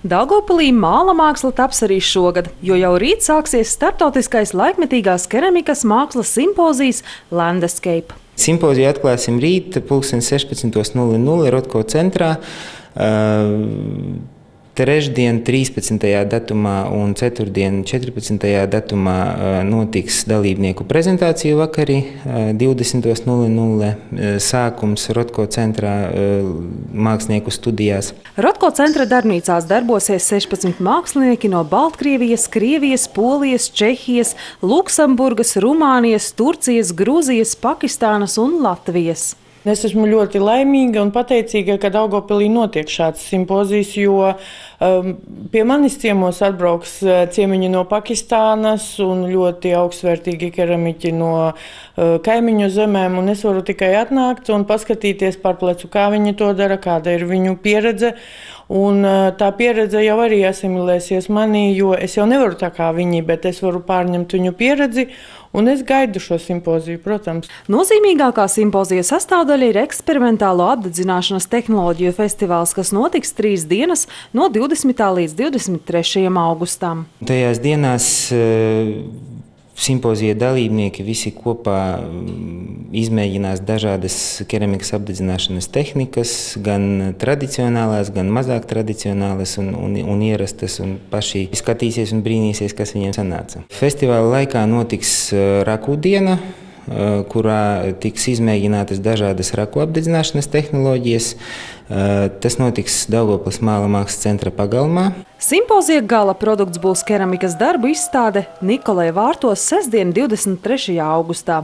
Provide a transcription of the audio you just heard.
Daugavpilī māla māksla taps arī šogad, jo jau rīt sāksies starptautiskais laikmetīgās keramikas mākslas simpozijs Landscape. Simpoziju atklāsim rīt, 16:00 Rotko centrā. Trešdien, 13. datumā un ceturtdien, 14. datumā notiks dalībnieku prezentāciju vakari 20:00. Sākums Rotko centrā mākslinieku studijās. Rotko centra darbnīcās darbosies 16 mākslinieki no Baltkrievijas, Krievijas, Polijas, Čehijas, Luksemburgas, Rumānijas, Turcijas, Grūzijas, Pakistānas un Latvijas. Es esmu ļoti laimīga un pateicīga, ka Daugavpilī notiek šāds simpozijs, jo pie manis ciemos atbrauks ciemiņi no Pakistānas un ļoti augstvērtīgi keramiķi no kaimiņu zemēm. Un es varu tikai atnākt un paskatīties par plecu, kā viņi to dara, kāda ir viņu pieredze. Un tā pieredze jau arī asimilēsies manī, jo es jau nevaru tā kā viņi, bet es varu pārņemt viņu pieredzi. Un es gaidu šo simpoziju, protams. Nozīmīgākā simpozija sastāvdaļa ir eksperimentālo apdedzināšanas tehnoloģiju festivāls, kas notiks 3 dienas no 20. līdz 23. augustam. Tajās dienās simpozija dalībnieki visi kopā izmēģinās dažādas keramikas apdedzināšanas tehnikas, gan tradicionālās, gan mazāk tradicionālas un ierastas, un paši skatīsies un brīnīsies, kas viņiem sanāca. Festivāla laikā notiks raku diena, kurā tiks izmēģinātas dažādas raku apdedzināšanas tehnoloģijas. Tas notiks Daugavpils māla mākslas centra pagalmā. Simpozija gala produkts būs keramikas darbu izstāde Nikolai vārtos sestdien 23. augustā.